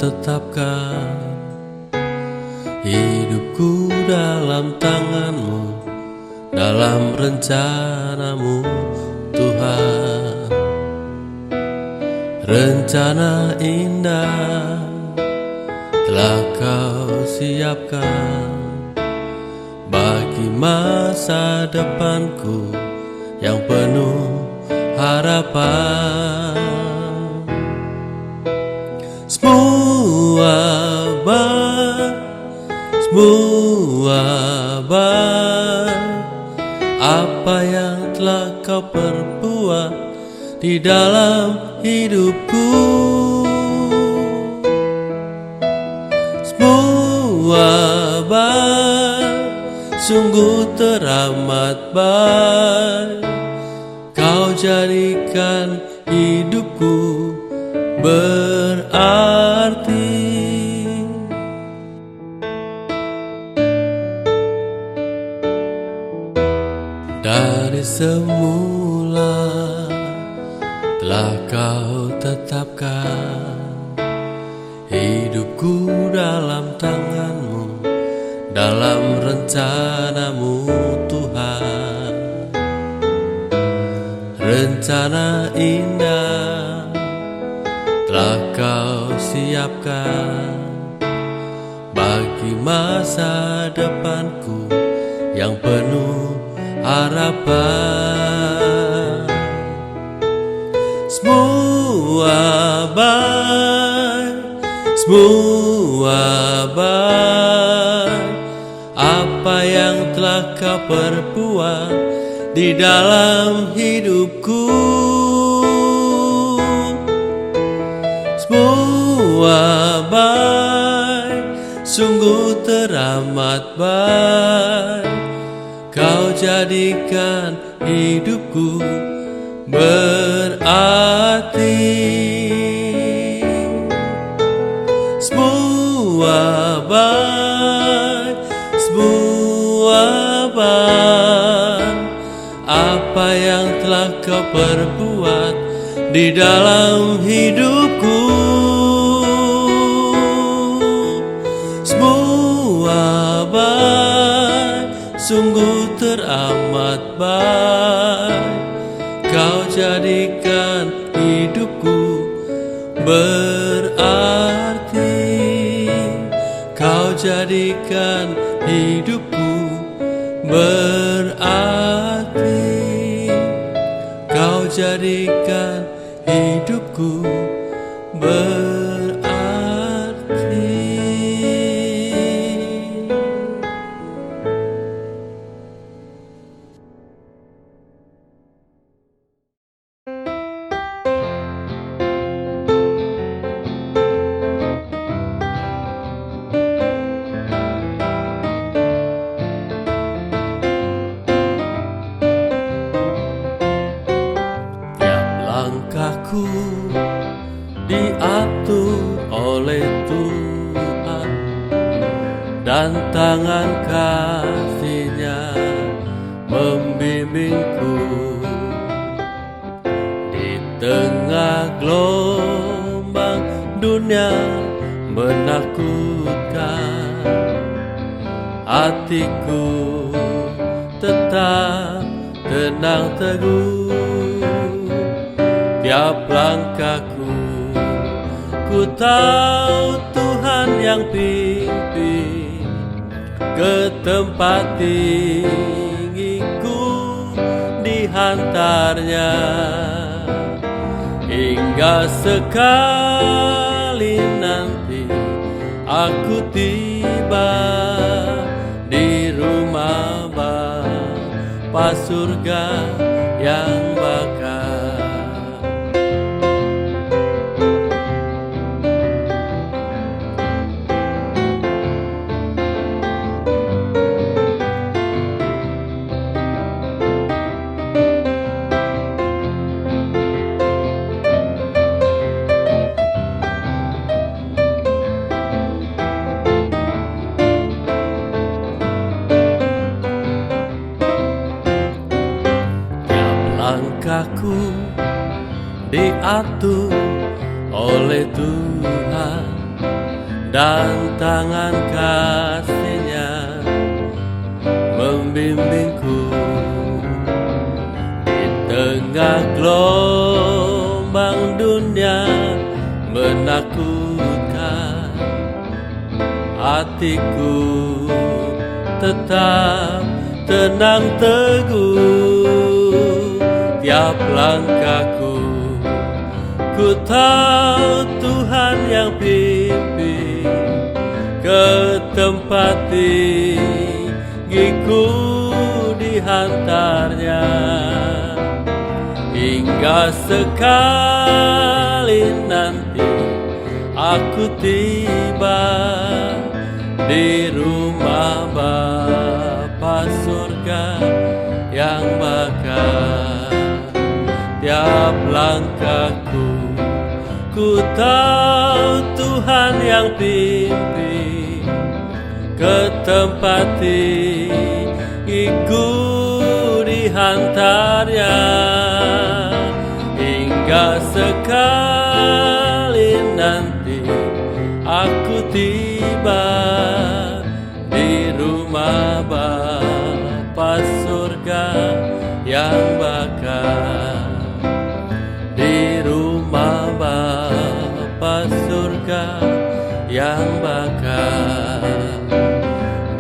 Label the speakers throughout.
Speaker 1: tetapkan hidupku dalam tangan-Mu, dalam rencana-Mu Tuhan. Rencana indah telah Kau siapkan bagi masa depanku yang penuh harapan. Semua baik apa yang telah Kau perbuat di dalam hidupku. Semua baik, sungguh teramat baik. Kau jadikan hidupku berarti. Dari semula telah Kau tetapkan hidupku dalam tangan-Mu, dalam rencana-Mu Tuhan. Rencana indah telah Kau siapkan bagi masa depanku yang penuh harapan. Semua baik apa yang telah Kau perbuat di dalam hidupku. Semua baik, sungguh teramat baik. Kau jadikan hidupku berarti. Semua baik apa yang telah Kau perbuat di dalam hidupku. Semua baik, sungguh teramat baik. Kau jadikan hidupku berarti. Kau jadikan hidupku berarti. Kau jadikan hidupku berarti. Langkahku diatur oleh Tuhan, dan tangan kasih-Nya membimbingku. Di tengah gelombang dunia menakutkan, hatiku tetap tenang teguh. Tiap langkahku, ku tahu Tuhan yang pimpin ke tempat tinggiku dihantarnya. Hingga sekali nanti aku tiba di rumah Bapa surga yang bakal. Langkahku diatur oleh Tuhan, dan tangan kasih-Nya membimbingku di tengah gelombang dunia menakutkan. Hatiku tetap tenang teguh, tiap langkahku ku tahu Tuhan yang pimpin ke tempat tinggiku dihantarnya. Hingga sekali nanti aku tiba di rumah Bapa surga yang bakal. Tiap langkahku ku tahu Tuhan yang pimpin ke tempat tinggiku dihantarnya. Hingga sekali nanti aku tiba di rumah Bapa surga yang bakal. Di rumah Bapa surga yang bakal.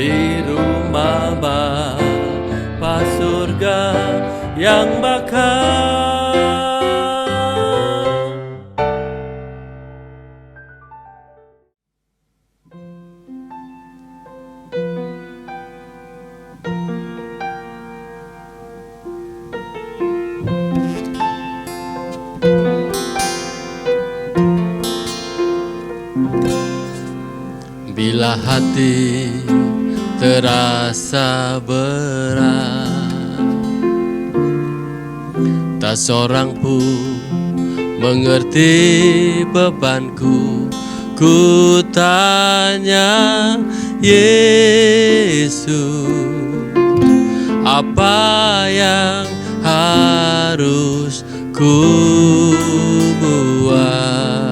Speaker 1: Di rumah Bapa surga yang bakal. Bila hati terasa berat, tak seorang pun mengerti bebanku. Ku tanya Yesus, apa yang harus ku buat?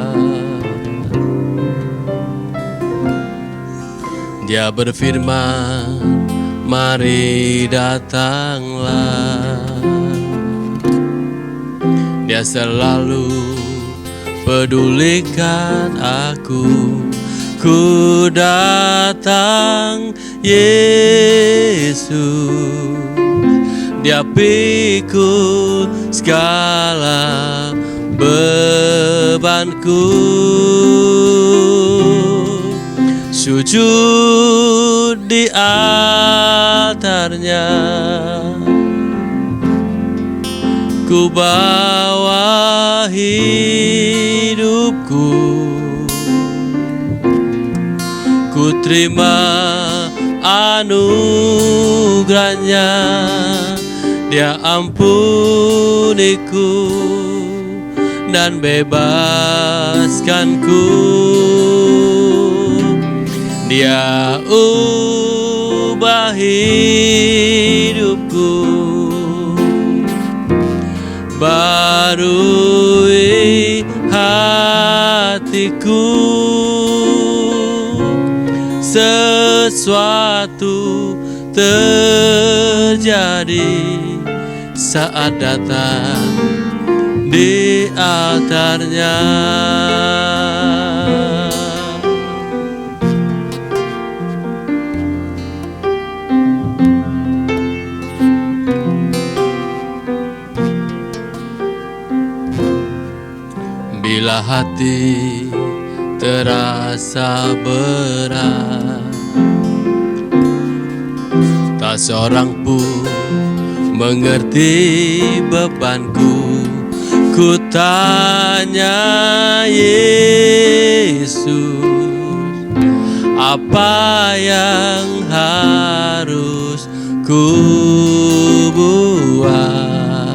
Speaker 1: Dia berfirman, mari datanglah. Dia selalu pedulikan aku. Ku datang Yesus, Dia pikul segala bebanku. Sujud di altarnya, ku bawa hidupku. Ku terima anugerahnya, Dia ampuniku dan bebaskanku. Dia ubah hidupku, barui hatiku. Sesuatu terjadi saat datang di altarnya. Bila hati terasa berat, tak seorang pun mengerti bebanku. Ku tanya Yesus, apa yang harus ku buat?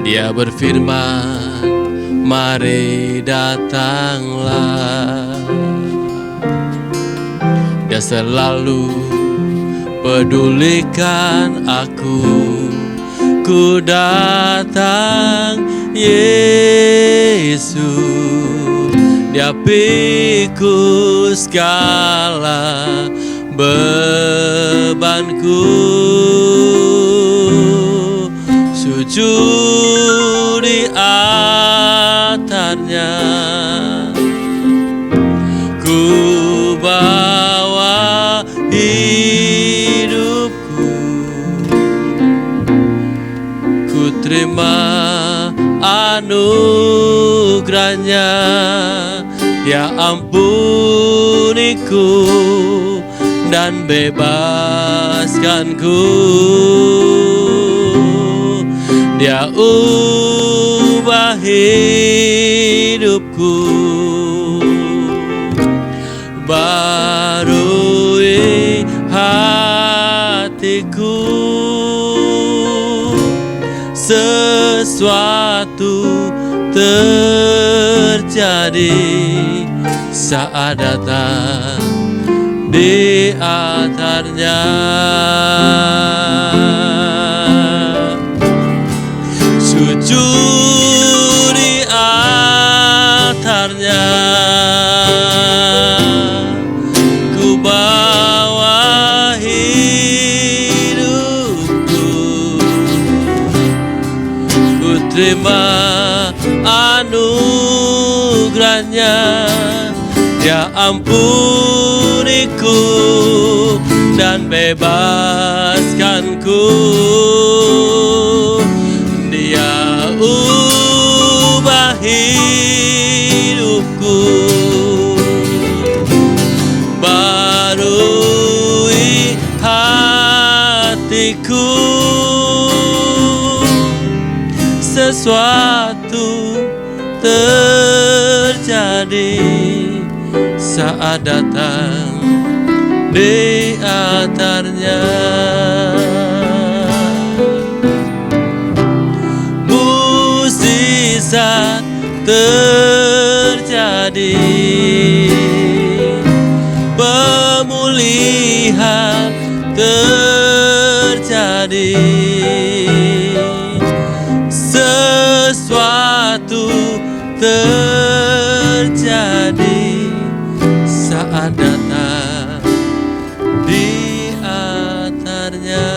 Speaker 1: Dia berfirman, mari datanglah. Dia selalu pedulikan aku. Ku datang Yesus, Dia pikul segala bebanku. Sujud di altarnya, ku bawa hidupku, ku terima anugerahnya. Dia ampuniku dan bebaskanku. Dia ubah hidupku, barui hatiku. Sesuatu terjadi saat datang di altarnya. Sujud di altarnya, ku bawa hidupku, ku terima anugerahnya. Dia ampuniku dan bebaskanku. Dia ubah hidupku, barui hatiku. Sesuatu terjadi saat datang di altarnya. Mukjizat terjadi, pemulihan terjadi. Sesuatu terjadi saat datang di altarnya.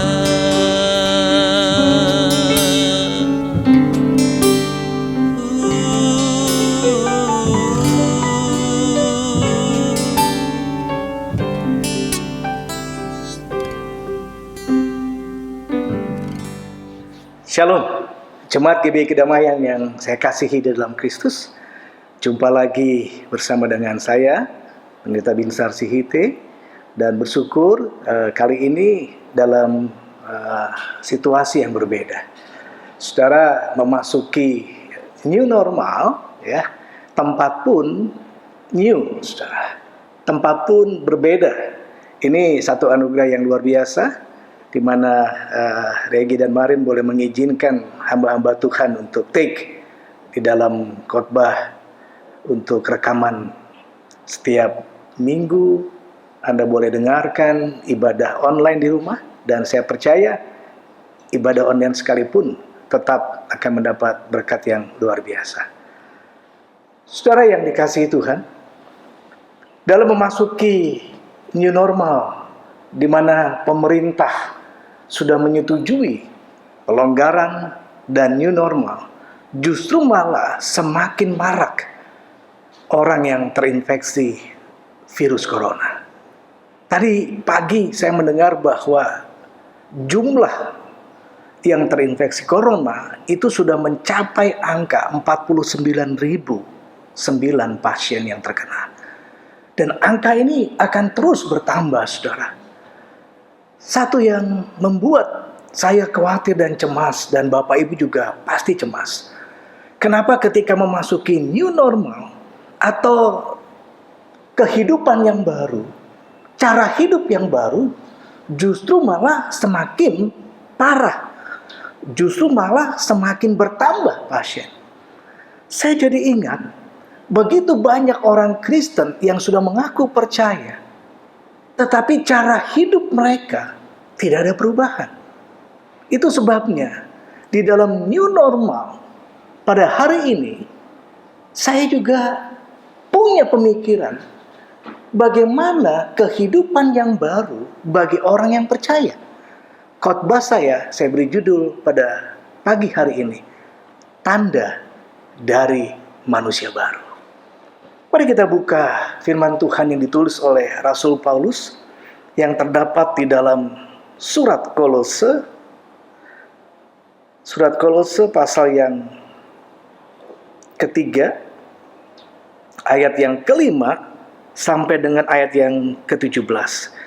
Speaker 2: Shalom, Jemaat GBI Kedamaian yang saya kasihi di dalam Kristus. Jumpa lagi bersama dengan saya, Pendeta Binsar Sihite, dan bersyukur kali ini dalam situasi yang berbeda. Saudara memasuki new normal, ya, tempat pun new, saudara. Tempat pun berbeda. Ini satu anugerah yang luar biasa, di mana Regi dan Marin boleh mengizinkan hamba-hamba Tuhan untuk take di dalam khotbah untuk rekaman setiap minggu. Anda boleh dengarkan ibadah online di rumah, dan saya percaya ibadah online sekalipun tetap akan mendapat berkat yang luar biasa. Saudara yang dikasihi Tuhan, dalam memasuki new normal, di mana pemerintah sudah menyetujui pelonggaran dan new normal, justru malah semakin marak orang yang terinfeksi virus corona. Tadi pagi saya mendengar bahwa jumlah yang terinfeksi corona itu sudah mencapai angka 49.009 pasien yang terkena. Dan angka ini akan terus bertambah, saudara. Satu yang membuat saya khawatir dan cemas, dan Bapak Ibu juga pasti cemas. Kenapa ketika memasuki new normal atau kehidupan yang baru, cara hidup yang baru, justru malah semakin parah, justru malah semakin bertambah pasien. Saya jadi ingat, begitu banyak orang Kristen yang sudah mengaku percaya, tetapi cara hidup mereka tidak ada perubahan. Itu sebabnya di dalam new normal, pada hari ini saya juga punya pemikiran bagaimana kehidupan yang baru bagi orang yang percaya. Khotbah saya beri judul pada pagi hari ini, Tanda dari Manusia Baru. Mari kita buka firman Tuhan yang ditulis oleh Rasul Paulus yang terdapat di dalam surat Kolose. Surat Kolose pasal yang ketiga, ayat yang kelima sampai dengan ayat yang ke-17.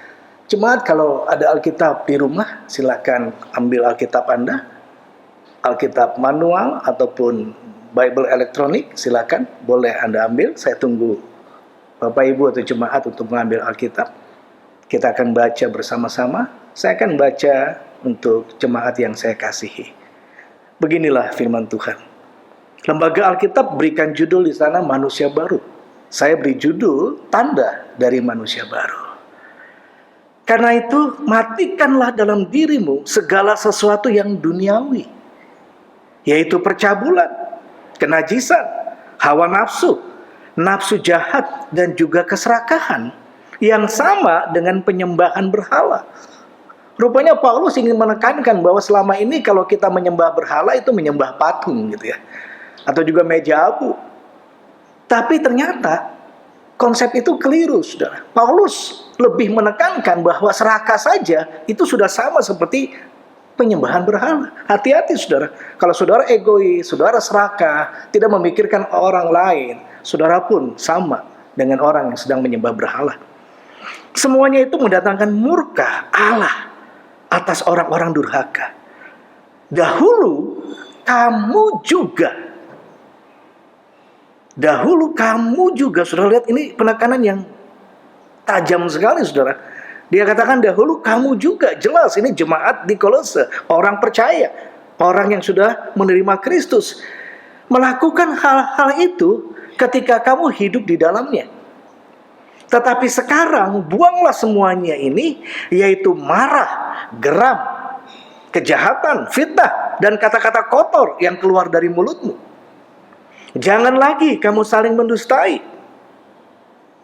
Speaker 2: Jemaat, kalau ada Alkitab di rumah, silakan ambil Alkitab Anda, Alkitab manual ataupun Bible elektronik, silakan, boleh Anda ambil. Saya tunggu Bapak Ibu atau jemaat untuk mengambil Alkitab. Kita akan baca bersama-sama. Saya akan baca untuk jemaat yang saya kasihi. Beginilah firman Tuhan. Lembaga Alkitab berikan judul di sana Manusia Baru. Saya beri judul Tanda dari Manusia Baru. Karena itu, matikanlah dalam dirimu segala sesuatu yang duniawi, yaitu percabulan, kenajisan, hawa nafsu, nafsu jahat, dan juga keserakahan, yang sama dengan penyembahan berhala. Rupanya Paulus ingin menekankan bahwa selama ini kalau kita menyembah berhala itu menyembah patung gitu ya, atau juga meja abu. Tapi ternyata konsep itu keliru, saudara. Paulus lebih menekankan bahwa serakah saja itu sudah sama seperti penyembahan berhala. Hati-hati, saudara. Kalau saudara egois, saudara serakah, tidak memikirkan orang lain, saudara pun sama dengan orang yang sedang menyembah berhala. Semuanya itu mendatangkan murka Allah atas orang-orang durhaka. Dahulu kamu juga, saudara lihat ini penekanan yang tajam sekali, saudara. Dia katakan dahulu kamu juga, jelas ini jemaat di Kolose, orang percaya, orang yang sudah menerima Kristus, melakukan hal-hal itu ketika kamu hidup di dalamnya. Tetapi sekarang buanglah semuanya ini, yaitu marah, geram, kejahatan, fitnah, dan kata-kata kotor yang keluar dari mulutmu. Jangan lagi kamu saling mendustai,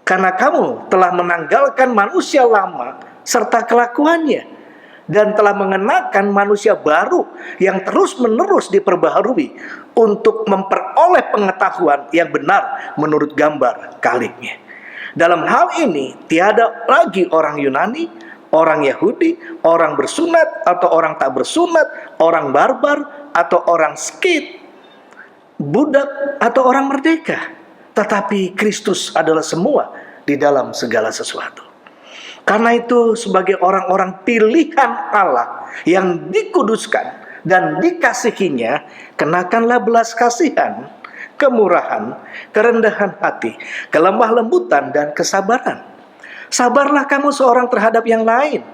Speaker 2: karena kamu telah menanggalkan manusia lama serta kelakuannya, dan telah mengenakan manusia baru yang terus-menerus diperbaharui untuk memperoleh pengetahuan yang benar menurut gambar kaliknya. Dalam hal ini tiada lagi orang Yunani, orang Yahudi, orang bersunat atau orang tak bersunat, orang barbar atau orang skit, budak atau orang merdeka, tetapi Kristus adalah semua di dalam segala sesuatu. Karena itu, sebagai orang-orang pilihan Allah yang dikuduskan dan dikasihinya, kenakanlah belas kasihan, kemurahan, kerendahan hati, kelemah lembutan, dan kesabaran. Sabarlah kamu seorang terhadap yang lain,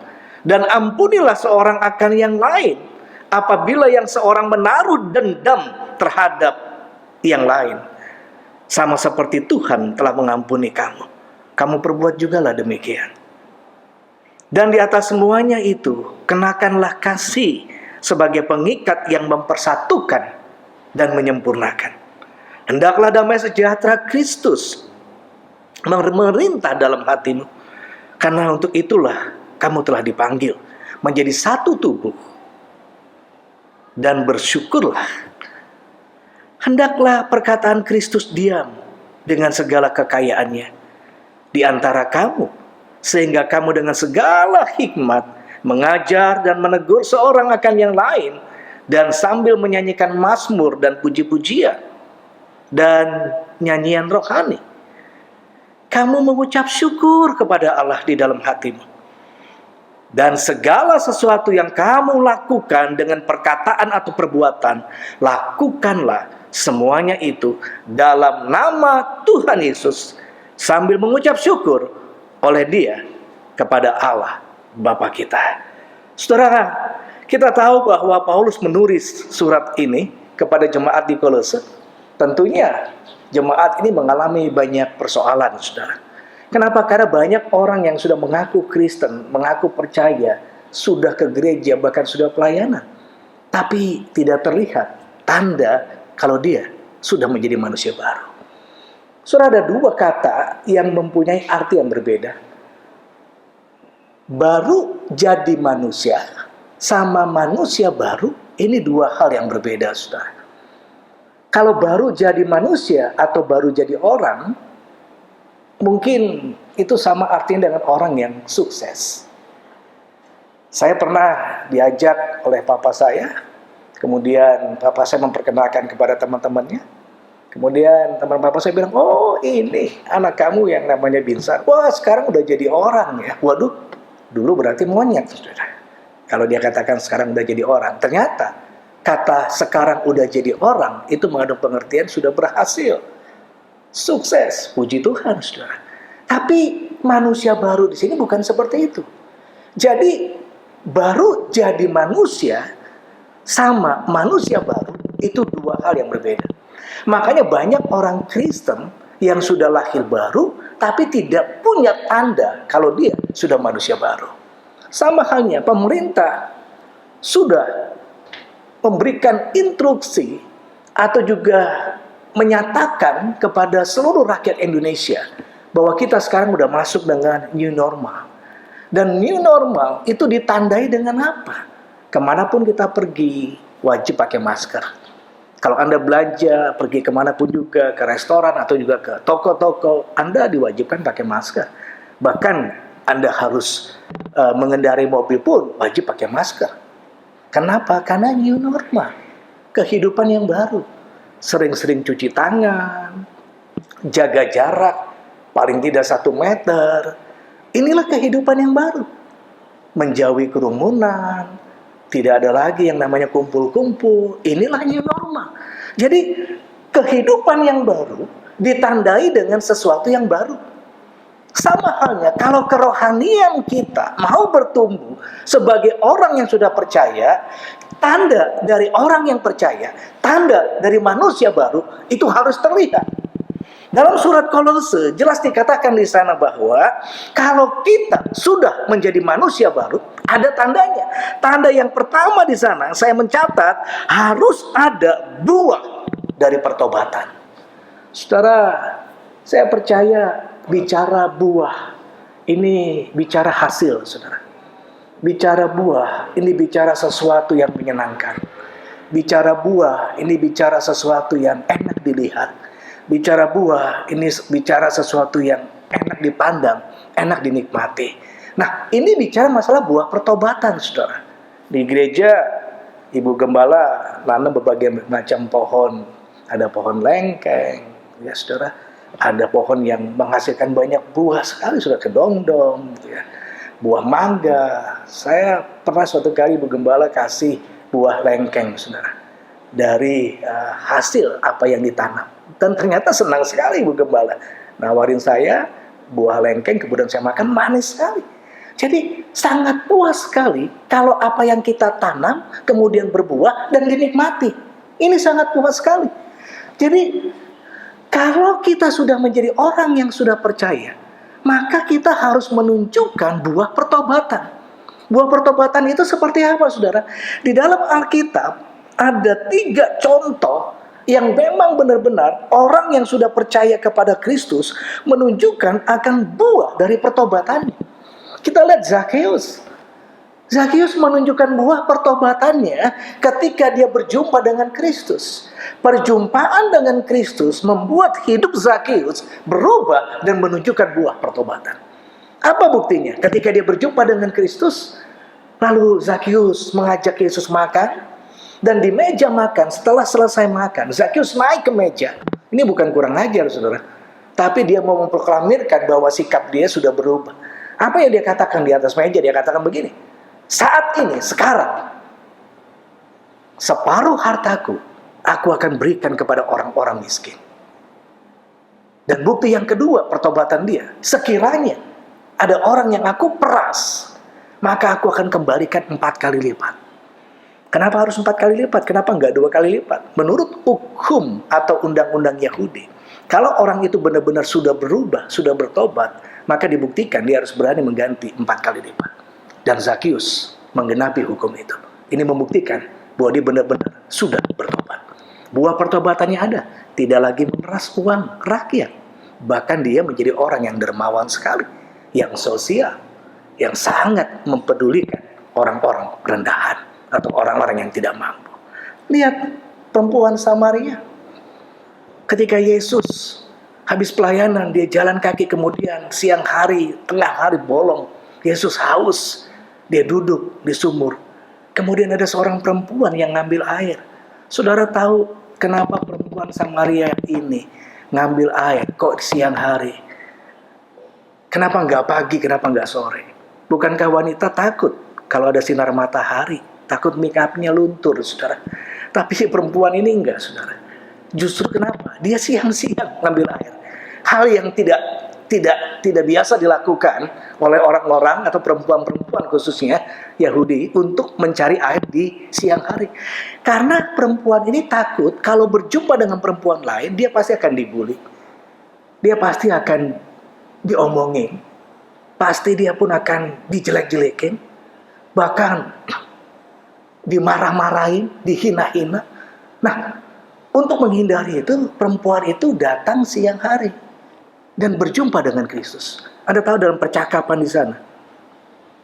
Speaker 2: dan ampunilah seorang akan yang lain, apabila yang seorang menaruh dendam terhadap yang lain, sama seperti Tuhan telah mengampuni kamu. Kamu perbuat jugalah demikian. Dan di atas semuanya itu, kenakanlah kasih sebagai pengikat yang mempersatukan dan menyempurnakan. Hendaklah damai sejahtera Kristus memerintah dalam hatimu, karena untuk itulah kamu telah dipanggil menjadi satu tubuh. Dan bersyukurlah. Hendaklah perkataan Kristus diam dengan segala kekayaannya di antara kamu, sehingga kamu dengan segala hikmat mengajar dan menegur seorang akan yang lain, dan sambil menyanyikan mazmur dan puji-pujian dan nyanyian rohani, kamu mengucap syukur kepada Allah di dalam hatimu. Dan segala sesuatu yang kamu lakukan dengan perkataan atau perbuatan, lakukanlah semuanya itu dalam nama Tuhan Yesus, sambil mengucap syukur oleh Dia kepada Allah Bapa kita. Saudara, kita tahu bahwa Paulus menulis surat ini kepada jemaat di Kolose. Tentunya jemaat ini mengalami banyak persoalan, saudara. Kenapa? Karena banyak orang yang sudah mengaku Kristen, mengaku percaya, sudah ke gereja, bahkan sudah pelayanan, tapi tidak terlihat tanda kalau dia sudah menjadi manusia baru. Saudara, ada dua kata yang mempunyai arti yang berbeda. Baru jadi manusia sama manusia baru, ini dua hal yang berbeda, saudara. Kalau baru jadi manusia atau baru jadi orang, mungkin itu sama artinya dengan orang yang sukses. Saya pernah diajak oleh papa saya, kemudian papa saya memperkenalkan kepada teman-temannya. Kemudian teman papa saya bilang, oh ini anak kamu yang namanya Binsar. Wah, sekarang udah jadi orang ya. Waduh, dulu berarti monyet, saudara. Kalau dia katakan sekarang udah jadi orang, ternyata kata sekarang udah jadi orang itu mengandung pengertian sudah berhasil, sukses, puji Tuhan, saudara. Tapi manusia baru di sini bukan seperti itu. Jadi baru jadi manusia sama manusia baru itu dua hal yang berbeda. Makanya banyak orang Kristen yang sudah lahir baru tapi tidak punya tanda kalau dia sudah manusia baru. Sama halnya pemerintah sudah memberikan instruksi atau juga menyatakan kepada seluruh rakyat Indonesia bahwa kita sekarang sudah masuk dengan new normal. Dan new normal itu ditandai dengan apa? Kemanapun kita pergi, wajib pakai masker. Kalau Anda belanja, pergi kemanapun juga, ke restoran atau juga ke toko-toko, Anda diwajibkan pakai masker. Bahkan Anda harus mengendarai mobil pun wajib pakai masker. Kenapa? Karena new normal, kehidupan yang baru. Sering-sering cuci tangan, jaga jarak, paling tidak 1 meter. Inilah kehidupan yang baru. Menjauhi kerumunan, tidak ada lagi yang namanya kumpul-kumpul. Inilah new normal. Jadi kehidupan yang baru ditandai dengan sesuatu yang baru. Sama halnya kalau kerohanian kita mau bertumbuh sebagai orang yang sudah percaya, tanda dari orang yang percaya, tanda dari manusia baru itu harus terlihat. Dalam surat Kolose jelas dikatakan di sana bahwa kalau kita sudah menjadi manusia baru, ada tandanya. Tanda yang pertama di sana saya mencatat harus ada buah dari pertobatan. Saudara, saya percaya bicara buah ini bicara hasil, saudara. Bicara buah ini bicara sesuatu yang menyenangkan. Bicara buah ini bicara sesuatu yang enak dilihat. Bicara buah ini bicara sesuatu yang enak dipandang, enak dinikmati. Nah, ini bicara masalah buah pertobatan, saudara. Di gereja, Ibu Gembala nanam berbagai macam pohon. Ada pohon lengkeng, ya saudara. Ada pohon yang menghasilkan banyak buah sekali, sudah kedongdong, ya. Buah mangga. Saya pernah suatu kali Ibu Gembala kasih buah lengkeng, saudara. Dari hasil apa yang ditanam. Dan ternyata senang sekali Ibu Gembala nawarin saya buah lengkeng, kemudian saya makan, manis sekali. Jadi sangat puas sekali kalau apa yang kita tanam kemudian berbuah dan dinikmati. Ini sangat puas sekali. Jadi kalau kita sudah menjadi orang yang sudah percaya, maka kita harus menunjukkan buah pertobatan. Buah pertobatan itu seperti apa, saudara? Di dalam Alkitab ada 3 contoh yang memang benar-benar orang yang sudah percaya kepada Kristus menunjukkan akan buah dari pertobatannya. Kita lihat Zakheus. Zakheus menunjukkan buah pertobatannya ketika dia berjumpa dengan Kristus. Perjumpaan dengan Kristus membuat hidup Zakheus berubah dan menunjukkan buah pertobatan. Apa buktinya? Ketika dia berjumpa dengan Kristus, lalu Zakheus mengajak Yesus makan. Dan di meja makan, setelah selesai makan, Zakheus naik ke meja. Ini bukan kurang ajar, saudara. Tapi dia mau memproklamirkan bahwa sikap dia sudah berubah. Apa yang dia katakan di atas meja? Dia katakan begini. Saat ini, sekarang, separuh hartaku, aku akan berikan kepada orang-orang miskin. Dan bukti yang kedua, pertobatan dia. Sekiranya ada orang yang aku peras, maka aku akan kembalikan 4 kali lipat. Kenapa harus 4 kali lipat? Kenapa enggak 2 kali lipat? Menurut hukum atau undang-undang Yahudi, kalau orang itu benar-benar sudah berubah, sudah bertobat, maka dibuktikan dia harus berani mengganti 4 kali lipat. Dan Zakheus menggenapi hukum itu. Ini membuktikan bahwa dia benar-benar sudah bertobat. Buah pertobatannya ada. Tidak lagi memeras uang rakyat. Bahkan dia menjadi orang yang dermawan sekali, yang sosial, yang sangat mempedulikan orang-orang rendahan atau orang-orang yang tidak mampu. Lihat perempuan Samaria. Ketika Yesus habis pelayanan, dia jalan kaki, kemudian siang hari, tengah hari bolong, Yesus haus, dia duduk di sumur. Kemudian ada seorang perempuan yang ngambil air. Saudara tahu kenapa perempuan Samaria ini ngambil air kok siang hari? Kenapa nggak pagi, kenapa nggak sore? Bukankah wanita takut kalau ada sinar matahari? Takut make-up-nya luntur, saudara. Tapi si perempuan ini enggak, saudara. Justru kenapa? Dia siang-siang ngambil air. Hal yang tidak biasa dilakukan oleh orang-orang atau perempuan-perempuan khususnya Yahudi untuk mencari air di siang hari. Karena perempuan ini takut kalau berjumpa dengan perempuan lain, dia pasti akan dibully. Dia pasti akan diomongin. Pasti dia pun akan dijelek-jelekin. Bahkan dimarah-marahin, dihina-hina. Nah, untuk menghindari itu, perempuan itu datang siang hari dan berjumpa dengan Kristus. Anda tahu dalam percakapan di sana,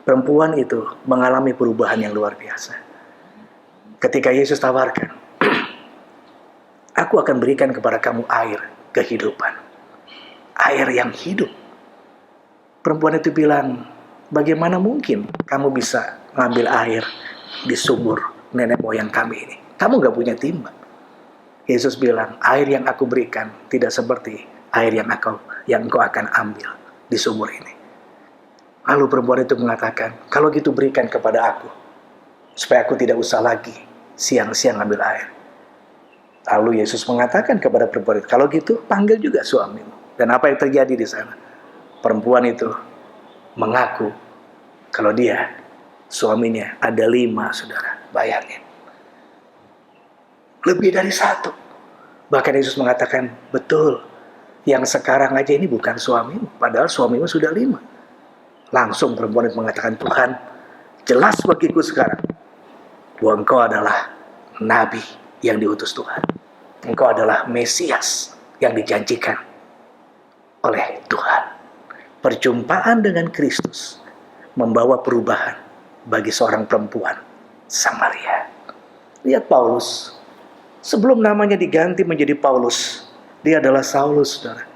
Speaker 2: perempuan itu mengalami perubahan yang luar biasa. Ketika Yesus tawarkan, aku akan berikan kepada kamu air kehidupan. Air yang hidup. Perempuan itu bilang, bagaimana mungkin kamu bisa ngambil air di sumur nenek moyang kami ini? Kamu gak punya timba. Yesus bilang, air yang aku berikan tidak seperti air yang engkau akan ambil di sumur ini. Lalu perempuan itu mengatakan, kalau gitu berikan kepada aku, supaya aku tidak usah lagi siang-siang ambil air. Lalu Yesus mengatakan kepada perempuan itu, kalau gitu panggil juga suamimu. Dan apa yang terjadi di sana? Perempuan itu mengaku kalau dia, suaminya ada 5, saudara. Bayangin. Lebih dari 1. Bahkan Yesus mengatakan, betul, yang sekarang aja ini bukan suamimu, padahal suamimu sudah 5. Langsung perempuan itu mengatakan, Tuhan, jelas bagiku sekarang bahwa engkau adalah nabi yang diutus Tuhan. Engkau adalah Mesias yang dijanjikan oleh Tuhan. Perjumpaan dengan Kristus membawa perubahan bagi seorang perempuan Samaria. Lihat Paulus. Sebelum namanya diganti menjadi Paulus, dia adalah Saulus, saudara.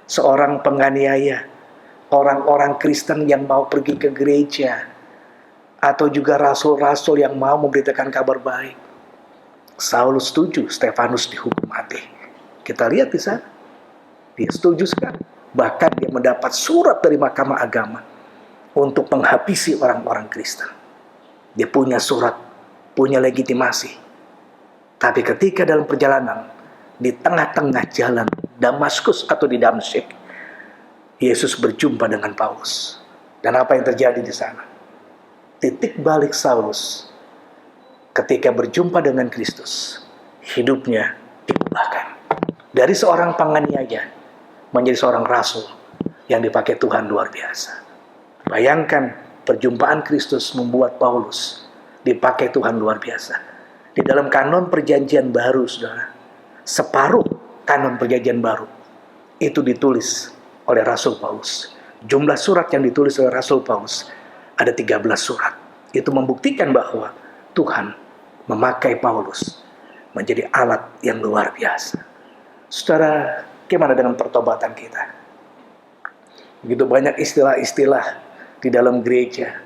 Speaker 2: Seorang penganiaya orang-orang Kristen yang mau pergi ke gereja, atau juga rasul-rasul yang mau memberitakan kabar baik. Saulus setuju Stefanus dihukum mati. Kita lihat di sana. Dia setuju sekali. Bahkan dia mendapat surat dari Mahkamah Agama untuk menghabisi orang-orang Kristen. Dia punya surat, punya legitimasi. Tapi ketika dalam perjalanan, di tengah-tengah jalan Damaskus atau di Damsyik, Yesus berjumpa dengan Paulus. Dan apa yang terjadi di sana? Titik balik Saulus ketika berjumpa dengan Kristus, hidupnya diubahkan. Dari seorang penganiaya menjadi seorang rasul yang dipakai Tuhan luar biasa. Bayangkan perjumpaan Kristus membuat Paulus dipakai Tuhan luar biasa. Di dalam kanon perjanjian baru, saudara, separuh kanon perjanjian baru itu ditulis oleh Rasul Paulus. Jumlah surat yang ditulis oleh Rasul Paulus ada 13 surat. Itu membuktikan bahwa Tuhan memakai Paulus menjadi alat yang luar biasa. Saudara, gimana dengan pertobatan kita? Begitu banyak istilah-istilah di dalam gereja.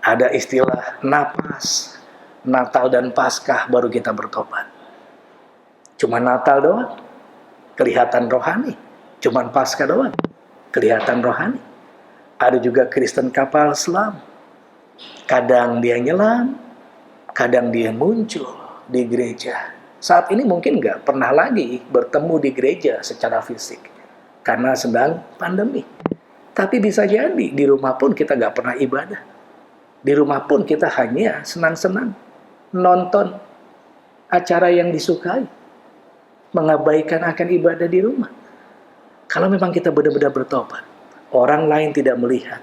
Speaker 2: Ada istilah napas, Natal dan Paskah baru kita bertobat. Cuma Natal doang, kelihatan rohani. Cuma Paskah doang, kelihatan rohani. Ada juga Kristen kapal selam. Kadang dia nyelam, kadang dia muncul di gereja. Saat ini mungkin nggak pernah lagi bertemu di gereja secara fisik karena sedang pandemi. Tapi bisa jadi di rumah pun kita nggak pernah ibadah. Di rumah pun kita hanya senang-senang nonton acara yang disukai, mengabaikan akan ibadah di rumah. Kalau memang kita benar-benar bertobat, orang lain tidak melihat,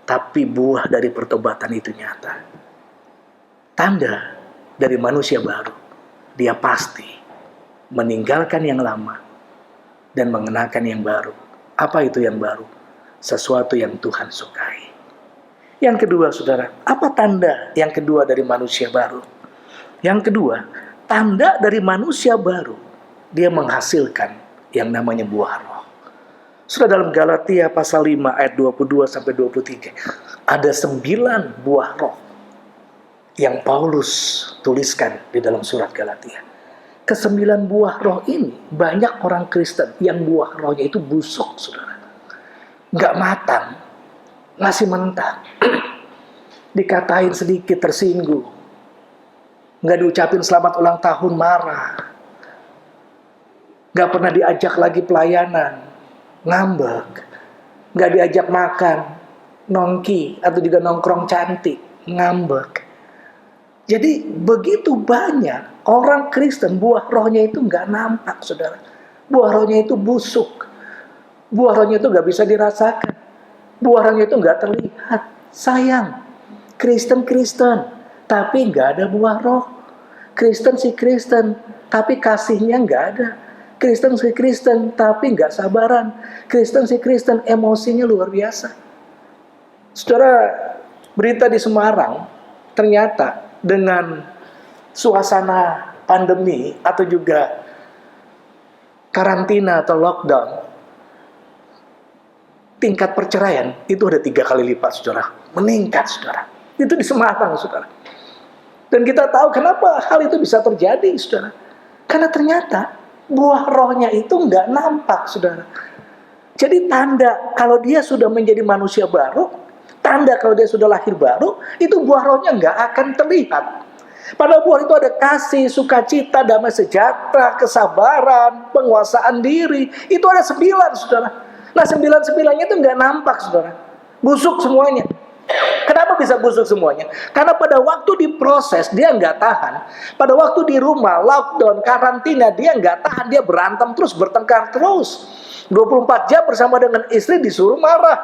Speaker 2: tapi buah dari pertobatan itu nyata. Tanda dari manusia baru, dia pasti meninggalkan yang lama dan mengenakan yang baru. Apa itu yang baru? Sesuatu yang Tuhan sukai. Yang kedua, saudara, apa tanda yang kedua dari manusia baru? Yang kedua, tanda dari manusia baru, dia menghasilkan yang namanya buah roh. Sudah dalam Galatia pasal 5 ayat 22 sampai 23, ada 9 buah roh yang Paulus tuliskan di dalam surat Galatia. Ke-9 buah roh ini, banyak orang Kristen yang buah rohnya itu busuk, saudara. Nggak matang, masih mentah. Dikatain sedikit tersinggung. Nggak diucapin selamat ulang tahun, marah. Nggak pernah diajak lagi pelayanan, ngambek. Nggak diajak makan, nongki, atau juga nongkrong cantik, ngambek. Jadi begitu banyak orang Kristen, buah rohnya itu nggak nampak, saudara. Buah rohnya itu busuk. Buah rohnya itu nggak bisa dirasakan. Buah rohnya itu nggak terlihat. Sayang, Kristen, tapi nggak ada buah roh. Kristen si Kristen, tapi kasihnya nggak ada. Kristen si Kristen, tapi nggak sabaran. Kristen si Kristen, emosinya luar biasa. Saudara, berita di Semarang, ternyata dengan suasana pandemi atau juga karantina atau lockdown, tingkat perceraian itu ada 3 kali lipat, saudara. Meningkat, saudara. Itu di Semarang, saudara. Dan kita tahu kenapa hal itu bisa terjadi, saudara. Karena ternyata buah rohnya itu nggak nampak, saudara. Jadi tanda kalau dia sudah menjadi manusia baru, tanda kalau dia sudah lahir baru, itu buah rohnya nggak akan terlihat. Pada buah itu ada kasih, sukacita, damai sejahtera, kesabaran, penguasaan diri. Itu ada 9, saudara. Nah 9-9-nya itu nggak nampak, saudara. Busuk semuanya. Kenapa bisa busuk semuanya? Karena pada waktu diproses dia nggak tahan. Pada waktu di rumah, lockdown, karantina, dia nggak tahan. Dia berantem terus, bertengkar terus. 24 jam bersama dengan istri disuruh marah.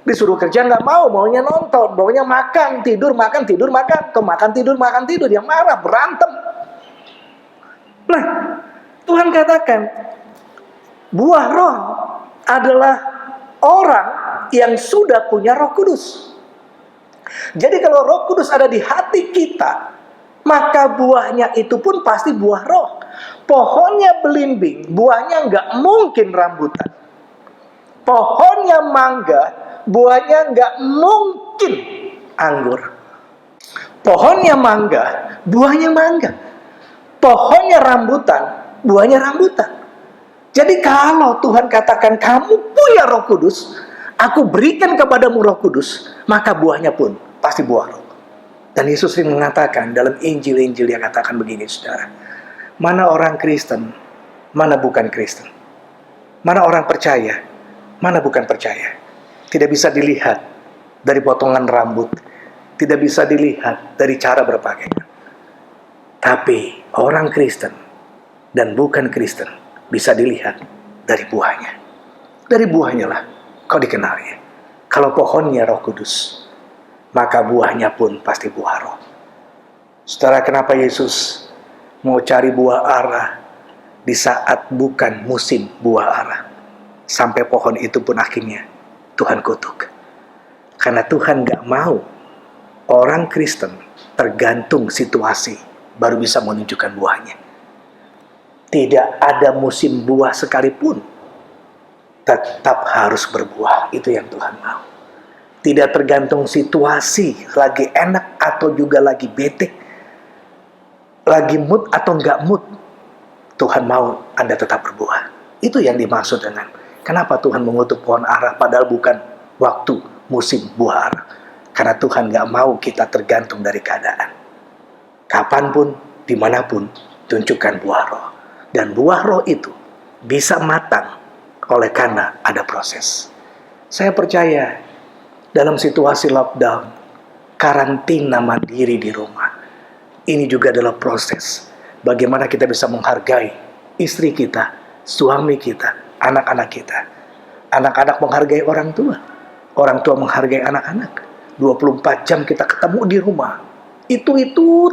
Speaker 2: Disuruh kerja nggak mau, maunya nonton, maunya makan, tidur, makan, tidur, makan, tidur. Dia marah, berantem. Nah, Tuhan katakan, buah roh adalah orang yang sudah punya Roh Kudus. Jadi kalau Roh Kudus ada di hati kita, maka buahnya itu pun pasti buah roh. Pohonnya belimbing, buahnya nggak mungkin rambutan. Pohonnya mangga, buahnya nggak mungkin anggur. Pohonnya mangga, buahnya mangga. Pohonnya rambutan, buahnya rambutan. Jadi kalau Tuhan katakan kamu punya Roh Kudus, aku berikan kepadamu Roh Kudus, maka buahnya pun pasti buah roh. Dan Yesus sering mengatakan dalam Injil-Injil, dia katakan begini, saudara. Mana orang Kristen, mana bukan Kristen. Mana orang percaya, mana bukan percaya. Tidak bisa dilihat dari potongan rambut, tidak bisa dilihat dari cara berpakaian. Tapi orang Kristen dan bukan Kristen bisa dilihat dari buahnya. Dari buahnya lah kau dikenalnya. Kalau pohonnya Roh Kudus, maka buahnya pun pasti buah roh. Saudara, kenapa Yesus mau cari buah ara di saat bukan musim buah ara? Sampai pohon itu pun akhirnya Tuhan kutuk. Karena Tuhan gak mau orang Kristen tergantung situasi baru bisa menunjukkan buahnya. Tidak ada musim buah sekalipun, tetap harus berbuah. Itu yang Tuhan mau. Tidak tergantung situasi, lagi enak atau juga lagi bete, lagi mood atau enggak mood, Tuhan mau Anda tetap berbuah. Itu yang dimaksud dengan kenapa Tuhan mengutuk pohon ara padahal bukan waktu musim buah ara. Karena Tuhan enggak mau kita tergantung dari keadaan. Kapanpun, dimanapun, tunjukkan buah roh. Dan buah roh itu bisa matang oleh karena ada proses. Saya percaya dalam situasi lockdown, karantina mandiri di rumah, ini juga adalah proses bagaimana kita bisa menghargai istri kita, suami kita, anak-anak kita. Anak-anak menghargai orang tua menghargai anak-anak. 24 jam kita ketemu di rumah. Itu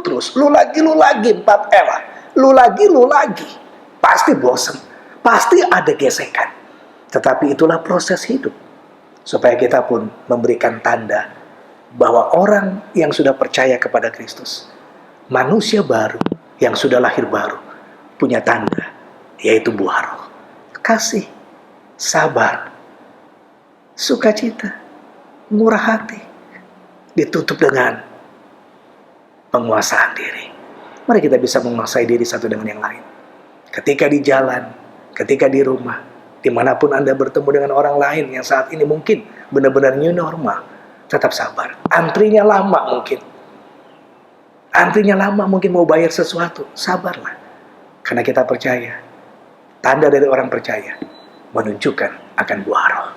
Speaker 2: terus, lu lagi 4L, lu lagi. Pasti bosan, pasti ada gesekan. Tetapi itulah proses hidup. Supaya kita pun memberikan tanda bahwa orang yang sudah percaya kepada Kristus, manusia baru yang sudah lahir baru, punya tanda, yaitu buah roh. Kasih, sabar, sukacita, murah hati, ditutup dengan penguasaan diri. Mari kita bisa menguasai diri satu dengan yang lain. Ketika di jalan, ketika di rumah, dimanapun Anda bertemu dengan orang lain yang saat ini mungkin benar-benar new normal, tetap sabar. Antrinya lama mungkin. Antrinya lama mungkin mau bayar sesuatu. Sabarlah. Karena kita percaya, tanda dari orang percaya menunjukkan akan buah roh.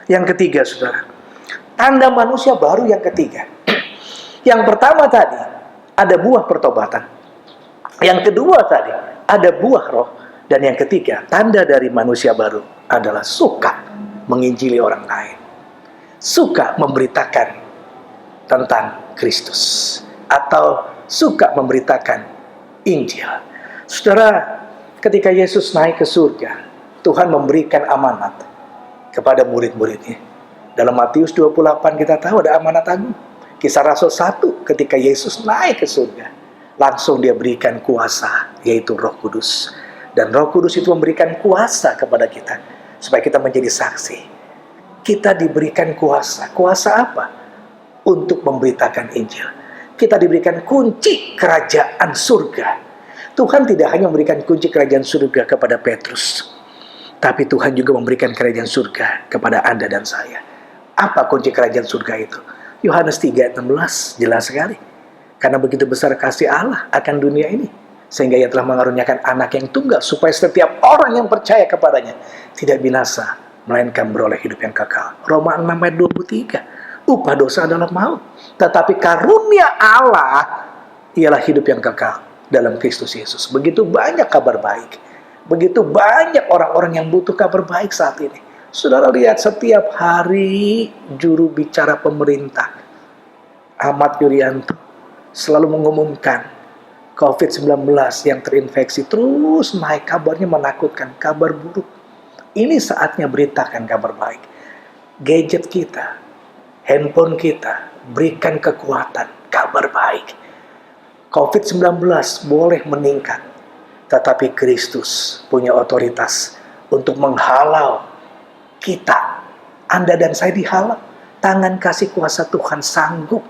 Speaker 2: Yang ketiga, saudara, tanda manusia baru yang ketiga. Yang pertama tadi, ada buah pertobatan. Yang kedua tadi, ada buah roh. Dan yang ketiga, tanda dari manusia baru adalah suka menginjili orang lain. Suka memberitakan tentang Kristus. Atau suka memberitakan Injil. Saudara, ketika Yesus naik ke surga, Tuhan memberikan amanat kepada murid-muridnya. Dalam Matius 28 kita tahu ada amanat agung. Kisah Rasul 1 ketika Yesus naik ke surga, langsung dia berikan kuasa, yaitu Roh Kudus. Dan Roh Kudus itu memberikan kuasa kepada kita supaya kita menjadi saksi. Kita diberikan kuasa. Kuasa apa? Untuk memberitakan Injil. Kita diberikan kunci kerajaan surga. Tuhan tidak hanya memberikan kunci kerajaan surga kepada Petrus, tapi Tuhan juga memberikan kerajaan surga kepada Anda dan saya. Apa kunci kerajaan surga itu? Yohanes 3 ayat 16 jelas sekali. Karena begitu besar kasih Allah akan dunia ini, sehingga Ia telah mengaruniakan anak yang tunggal, supaya setiap orang yang percaya kepadanya tidak binasa, melainkan beroleh hidup yang kekal. Roma 6 ayat 23. Upah dosa adalah maut, tetapi karunia Allah ialah hidup yang kekal dalam Kristus Yesus. Begitu banyak kabar baik. Begitu banyak orang-orang yang butuh kabar baik saat ini. Saudara lihat setiap hari juru bicara pemerintah Ahmad Yuryanto selalu mengumumkan COVID-19 yang terinfeksi terus naik, kabarnya menakutkan, kabar buruk. Ini saatnya beritakan kabar baik. Gadget kita, handphone kita, berikan kekuatan, kabar baik. COVID-19 boleh meningkat, tetapi Kristus punya otoritas untuk menghalau kita. Anda dan saya dihalau. Tangan kasih kuasa Tuhan sanggup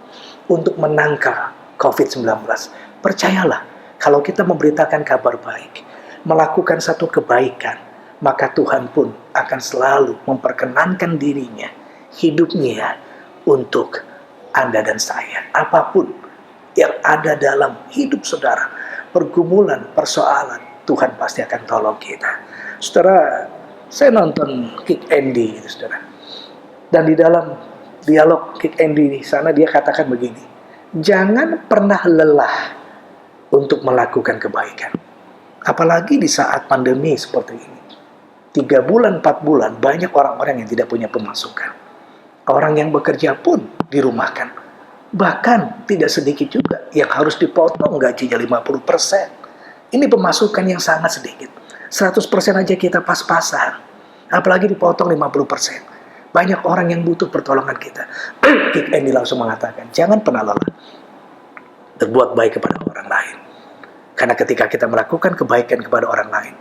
Speaker 2: untuk menangkal COVID-19. Percayalah, kalau kita memberitakan kabar baik, melakukan satu kebaikan, maka Tuhan pun akan selalu memperkenankan dirinya, hidupnya untuk Anda dan saya. Apapun yang ada dalam hidup saudara, pergumulan, persoalan, Tuhan pasti akan tolong kita. Saudara, saya nonton Kick Andy, saudara. Dan di dalam dialog Kick Andy di sana dia katakan begini, jangan pernah lelah untuk melakukan kebaikan. Apalagi di saat pandemi seperti ini. 3 bulan, 4 bulan, banyak orang-orang yang tidak punya pemasukan. Orang yang bekerja pun dirumahkan. Bahkan tidak sedikit juga yang harus dipotong gajinya 50%. Ini pemasukan yang sangat sedikit. 100% aja kita pas-pasan. Apalagi dipotong 50%. Banyak orang yang butuh pertolongan kita. Kick Andy langsung mengatakan, jangan pernah lelah berbuat baik kepada orang lain. Karena ketika kita melakukan kebaikan kepada orang lain,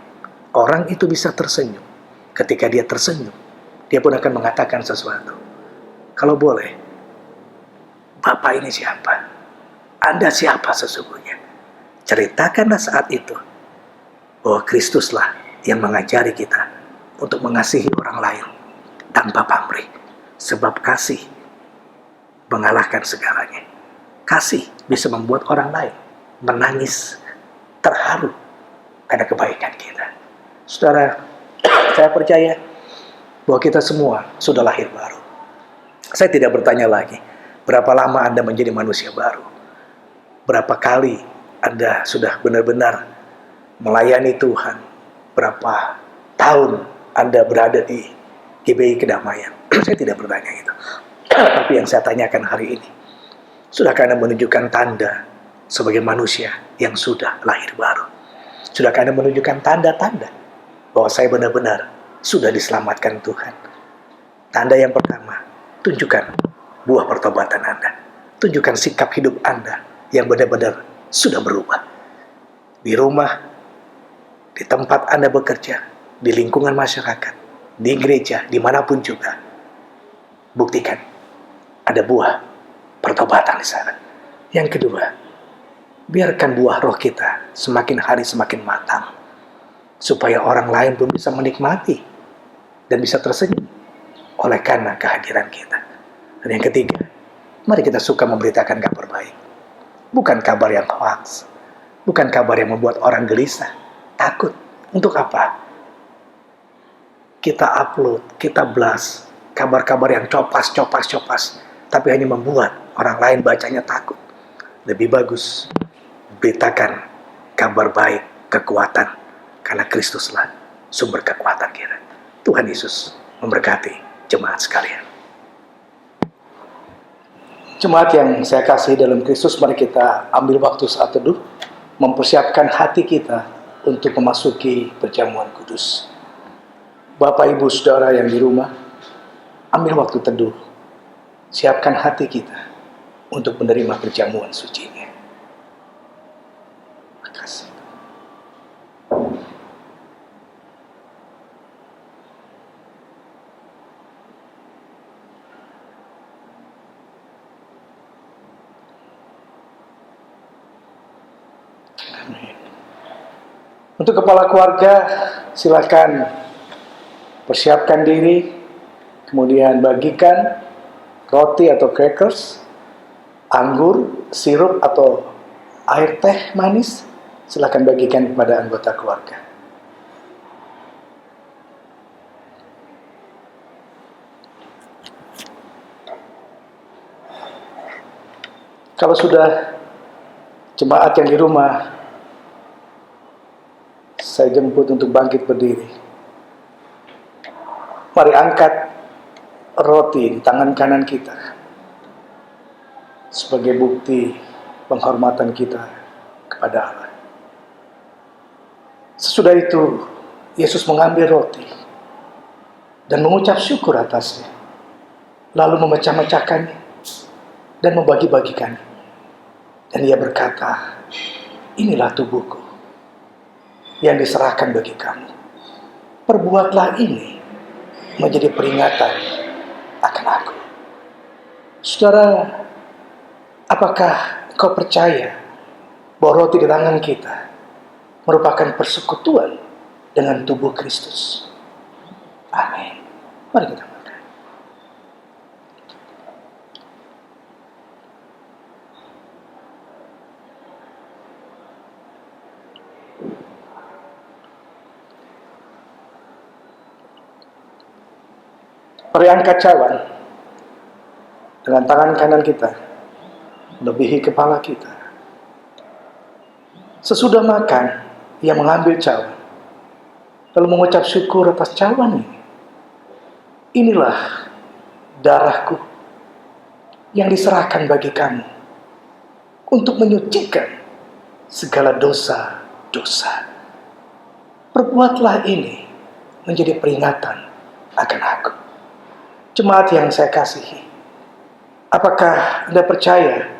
Speaker 2: orang itu bisa tersenyum. Ketika dia tersenyum, dia pun akan mengatakan sesuatu. Kalau boleh, Bapak ini siapa? Anda siapa sesungguhnya? Ceritakanlah saat itu bahwa Kristuslah yang mengajari kita untuk mengasihi orang lain tanpa pamrih. Sebab kasih mengalahkan segalanya. Kasih bisa membuat orang lain menangis terharu karena kebaikan kita. Saudara, saya percaya bahwa kita semua sudah lahir baru. Saya tidak bertanya lagi, berapa lama Anda menjadi manusia baru? Berapa kali Anda sudah benar-benar melayani Tuhan? Berapa tahun Anda berada di GBI Kedamaian? Saya tidak bertanya itu. Tapi yang saya tanyakan hari ini, sudahkah Anda menunjukkan tanda sebagai manusia yang sudah lahir baru? Sudahkah Anda menunjukkan tanda-tanda bahwa saya benar-benar sudah diselamatkan Tuhan? Tanda yang pertama, tunjukkan buah pertobatan Anda. Tunjukkan sikap hidup Anda yang benar-benar sudah berubah. Di rumah, di tempat Anda bekerja, di lingkungan masyarakat, di gereja, dimanapun juga. Buktikan ada buah pertobatan di sana. Yang kedua, biarkan buah roh kita semakin hari semakin matang, supaya orang lain pun bisa menikmati dan bisa tersenyum oleh karena kehadiran kita. Dan yang ketiga, mari kita suka memberitakan kabar baik. Bukan kabar yang hoax, bukan kabar yang membuat orang gelisah, takut. Untuk apa? Kita upload, kita blast kabar-kabar yang copas, tapi hanya membuat orang lain bacanya takut. Lebih bagus beritakan kabar baik, kekuatan, karena Kristuslah sumber kekuatan kita. Tuhan Yesus memberkati jemaat sekalian. Jemaat yang saya kasih dalam Kristus, mari kita ambil waktu saat teduh, mempersiapkan hati kita untuk memasuki perjamuan kudus. Bapak, Ibu, Saudara yang di rumah, ambil waktu teduh, siapkan hati kita untuk menerima perjamuan suci-Nya. Terima kasih. Untuk kepala keluarga, silakan persiapkan diri, kemudian bagikan roti atau crackers, anggur, sirup atau air teh manis, silakan bagikan kepada anggota keluarga. Kalau sudah jemaat yang di rumah, saya jemput untuk bangkit berdiri. Mari angkat roti di tangan kanan kita sebagai bukti penghormatan kita kepada Allah. Sesudah itu, Yesus mengambil roti dan mengucap syukur atasnya, lalu memecah-mecahkannya dan membagi-bagikannya. Dan Ia berkata, "Inilah tubuhku yang diserahkan bagi kamu. Perbuatlah ini menjadi peringatan akan aku." Saudara, apakah kau percaya bahwa roti di tangan kita merupakan persekutuan dengan tubuh Kristus? Amin. Mari kita makan. Mari angkat cawan dengan tangan kanan kita melebihi kepala kita. Sesudah makan, Ia mengambil cawan lalu mengucap syukur atas cawan ini. "Inilah darahku yang diserahkan bagi kamu untuk menyucikan segala dosa-dosa. Perbuatlah ini menjadi peringatan akan aku." Jemaat yang saya kasihi, apakah Anda percaya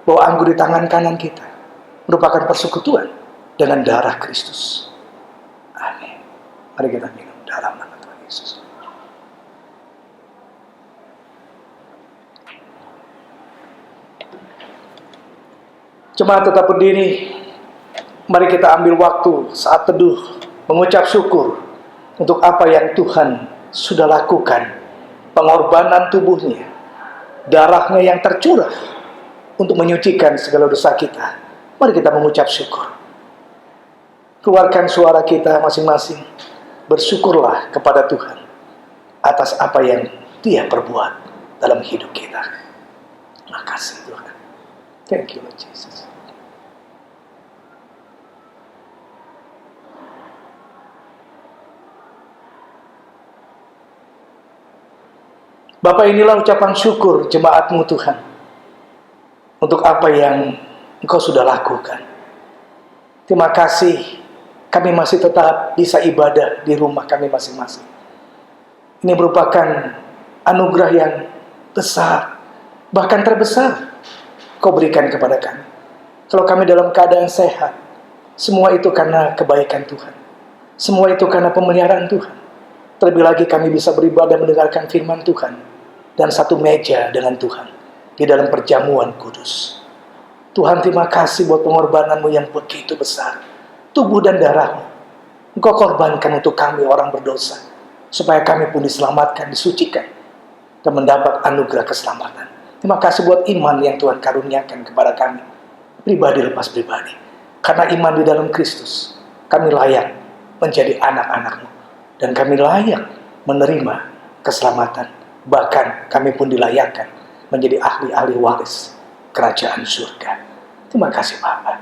Speaker 2: bahwa anggur di tangan kanan kita merupakan persekutuan dengan darah Kristus? Amin. Mari kita minum dalam nama Tuhan Yesus. Jemaat tetap berdiri. Mari kita ambil waktu saat teduh mengucap syukur untuk apa yang Tuhan sudah lakukan. Pengorbanan tubuhnya, darahnya yang tercurah untuk menyucikan segala dosa kita. Mari kita mengucap syukur. Keluarkan suara kita masing-masing. Bersyukurlah kepada Tuhan atas apa yang Dia perbuat dalam hidup kita. Terima kasih Tuhan. Thank you Lord Jesus. Bapak, inilah ucapan syukur jemaat-Mu Tuhan untuk apa yang Engkau sudah lakukan. Terima kasih kami masih tetap bisa ibadah di rumah kami masing-masing. Ini merupakan anugerah yang besar, bahkan terbesar Kau berikan kepada kami. Kalau kami dalam keadaan sehat, semua itu karena kebaikan Tuhan. Semua itu karena pemeliharaan Tuhan. Terlebih lagi kami bisa beribadah mendengarkan firman Tuhan dan satu meja dengan Tuhan di dalam perjamuan kudus. Tuhan, terima kasih buat pengorbananmu yang begitu besar. Tubuh dan darahmu Engkau korbankan untuk kami orang berdosa, supaya kami pun diselamatkan, disucikan, dan mendapat anugerah keselamatan. Terima kasih buat iman yang Tuhan karuniakan kepada kami, pribadi lepas pribadi. Karena iman di dalam Kristus, kami layak menjadi anak-anak-Mu, dan kami layak menerima keselamatan. Bahkan kami pun dilayakkan menjadi ahli-ahli waris kerajaan surga. Terima kasih Bapa.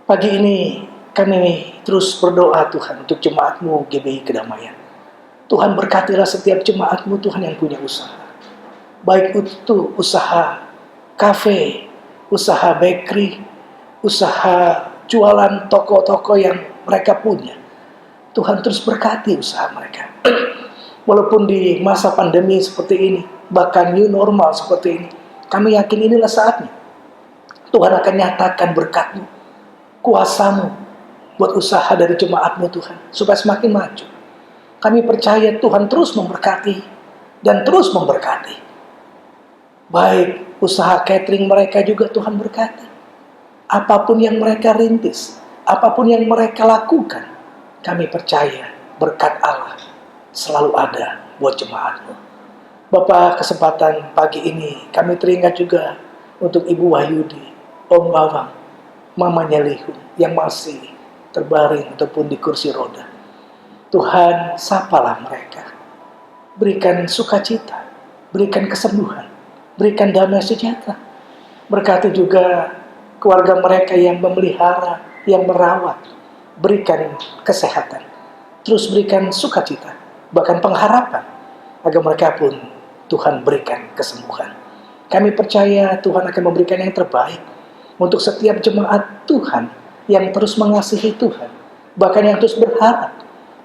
Speaker 2: Pagi ini kami terus berdoa Tuhan untuk jemaat-Mu GBI Kedamaian. Tuhan berkatilah setiap jemaat-Mu Tuhan yang punya usaha. Baik itu usaha kafe, usaha bakery, usaha jualan toko-toko yang mereka punya. Tuhan terus berkati usaha mereka. Walaupun di masa pandemi seperti ini, bahkan new normal seperti ini, kami yakin inilah saatnya Tuhan akan nyatakan berkat-Mu, kuasa-Mu buat usaha dari jemaat-Mu Tuhan, supaya semakin maju. Kami percaya Tuhan terus memberkati dan terus memberkati. Baik usaha catering mereka juga Tuhan berkati. Apapun yang mereka rintis, apapun yang mereka lakukan, kami percaya berkat Allah selalu ada buat jemaat-Mu. Bapak, kesempatan pagi ini kami teringat juga untuk Ibu Wahyudi, Om Bawang, Mamanya Lihu yang masih terbaring ataupun di kursi roda. Tuhan, sapalah mereka. Berikan sukacita, berikan kesembuhan, berikan damai sejahtera. Berkati juga keluarga mereka yang memelihara, yang merawat. Berikan kesehatan. Terus berikan sukacita, bahkan pengharapan, agar mereka pun Tuhan berikan kesembuhan. Kami percaya Tuhan akan memberikan yang terbaik untuk setiap jemaat Tuhan yang terus mengasihi Tuhan, bahkan yang terus berharap,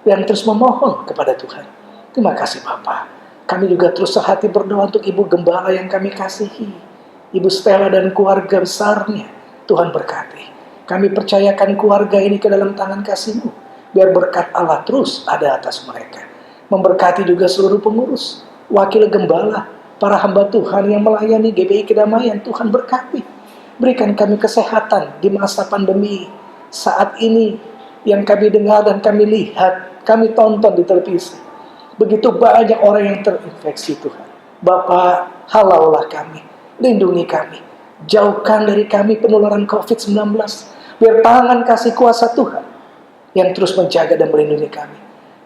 Speaker 2: yang terus memohon kepada Tuhan. Terima kasih Bapa. Kami juga terus sehati berdoa untuk Ibu Gembala yang kami kasihi, Ibu Stella dan keluarga besarnya. Tuhan berkati. Kami percayakan keluarga ini ke dalam tangan kasih-Mu, biar berkat Allah terus ada atas mereka. Memberkati juga seluruh pengurus, wakil gembala, para hamba Tuhan yang melayani GBI Kedamaian. Tuhan berkati. Berikan kami kesehatan di masa pandemi saat ini yang kami dengar dan kami lihat, kami tonton di televisi. Begitu banyak orang yang terinfeksi Tuhan. Bapa, halaulah kami, lindungi kami. Jauhkan dari kami penularan COVID-19. Biar tangan kasih kuasa Tuhan yang terus menjaga dan melindungi kami.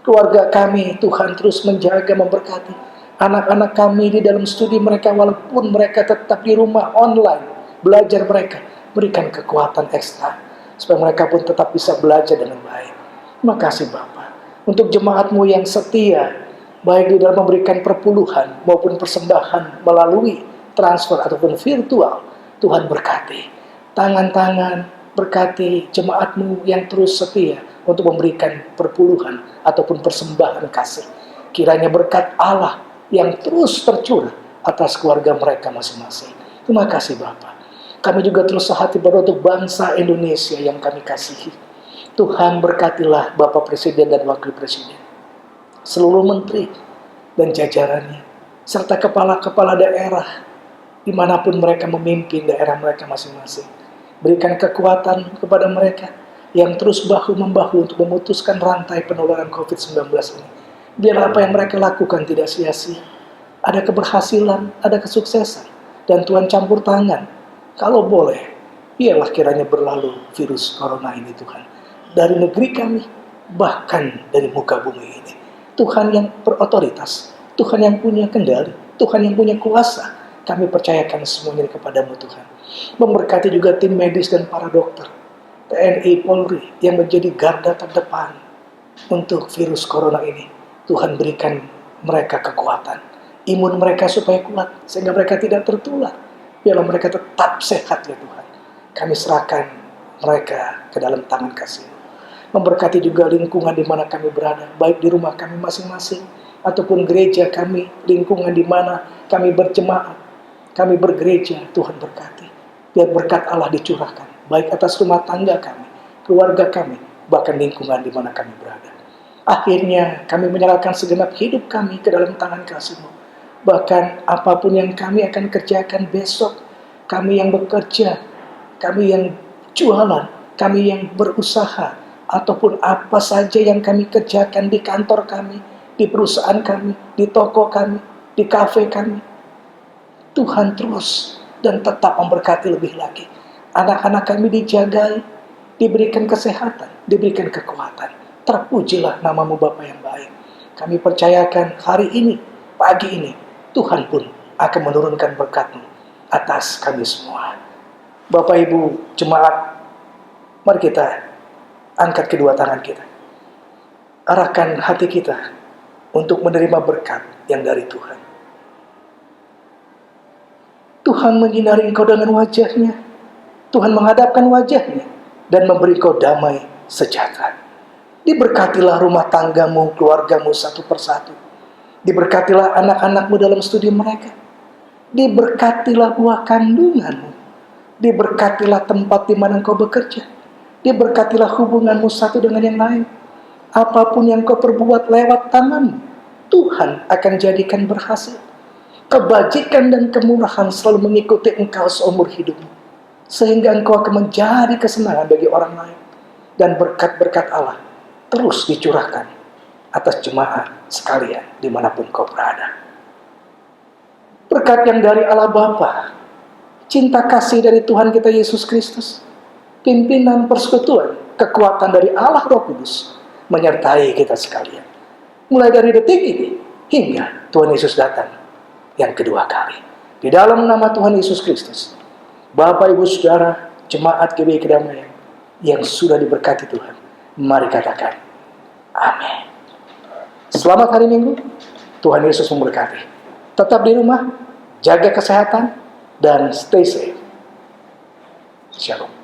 Speaker 2: Keluarga kami, Tuhan terus menjaga, memberkati. Anak-anak kami di dalam studi mereka, walaupun mereka tetap di rumah online, belajar mereka, berikan kekuatan ekstra supaya mereka pun tetap bisa belajar dengan baik. Terima kasih Bapa untuk jemaat-Mu yang setia, baik di dalam memberikan perpuluhan maupun persembahan melalui transfer ataupun virtual. Tuhan berkati tangan-tangan, berkati jemaat-Mu yang terus setia untuk memberikan perpuluhan ataupun persembahan kasih. Kiranya berkat Allah yang terus tercurah atas keluarga mereka masing-masing. Terima kasih Bapa. Kami juga terus sehati berdoa untuk bangsa Indonesia yang kami kasihi. Tuhan berkatilah Bapak Presiden dan Wakil Presiden, seluruh menteri dan jajarannya, serta kepala-kepala daerah dimanapun mereka memimpin daerah mereka masing-masing. Berikan kekuatan kepada mereka yang terus bahu-membahu untuk memutuskan rantai penularan COVID-19 ini. Biar apa yang mereka lakukan tidak sia-sia. Ada keberhasilan, ada kesuksesan, dan Tuhan campur tangan. Kalau boleh, biarlah kiranya berlalu virus corona ini Tuhan. Dari negeri kami, bahkan dari muka bumi ini. Tuhan yang berotoritas, Tuhan yang punya kendali, Tuhan yang punya kuasa. Kami percayakan semuanya kepada-Mu Tuhan. Memberkati juga tim medis dan para dokter, TNI, Polri yang menjadi garda terdepan untuk virus corona ini. Tuhan berikan mereka kekuatan, imun mereka supaya kuat, sehingga mereka tidak tertular. Biarlah mereka tetap sehat ya Tuhan. Kami serahkan mereka ke dalam tangan kasih-Mu. Memberkati juga lingkungan di mana kami berada, baik di rumah kami masing-masing, ataupun gereja kami, lingkungan di mana kami berjemaat, kami bergereja. Tuhan berkati. Biar berkat Allah dicurahkan, baik atas rumah tangga kami, keluarga kami, bahkan lingkungan di mana kami berada. Akhirnya kami menyerahkan segenap hidup kami ke dalam tangan kasih-Mu. Bahkan apapun yang kami akan kerjakan besok, kami yang bekerja, kami yang jualan, kami yang berusaha, ataupun apa saja yang kami kerjakan di kantor kami, di perusahaan kami, di toko kami, di kafe kami, Tuhan terus dan tetap memberkati lebih lagi. Anak-anak kami dijagai, diberikan kesehatan, diberikan kekuatan. Terpujilah nama-Mu Bapa yang baik. Kami percayakan hari ini, pagi ini, Tuhan pun akan menurunkan berkat-Mu atas kami semua. Bapak Ibu jemaat, mari kita angkat kedua tangan kita. Arahkan hati kita untuk menerima berkat yang dari Tuhan. Tuhan menyinari engkau dengan wajah-Nya. Tuhan menghadapkan wajah-Nya dan memberi engkau damai sejahtera. Diberkatilah rumah tanggamu, keluargamu satu persatu. Diberkatilah anak-anakmu dalam studi mereka. Diberkatilah buah kandunganmu. Diberkatilah tempat di mana engkau bekerja. Diberkatilah hubunganmu satu dengan yang lain. Apapun yang kau perbuat lewat tanganmu, Tuhan akan jadikan berhasil. Kebajikan dan kemurahan selalu mengikuti engkau seumur hidupmu, sehingga engkau akan menjadi kesenangan bagi orang lain. Dan berkat-berkat Allah terus dicurahkan atas jemaat sekalian dimanapun kau berada. Berkat yang dari Allah Bapa, cinta kasih dari Tuhan kita Yesus Kristus, pimpinan persekutuan, kekuatan dari Allah Roh Kudus menyertai kita sekalian. Mulai dari detik ini hingga Tuhan Yesus datang yang kedua kali. Di dalam nama Tuhan Yesus Kristus, Bapak Ibu Saudara, jemaat GBI Kedamaian yang sudah diberkati Tuhan, mari katakan amin. Selamat hari Minggu, Tuhan Yesus memberkati. Tetap di rumah, jaga kesehatan, dan stay safe. Shalom.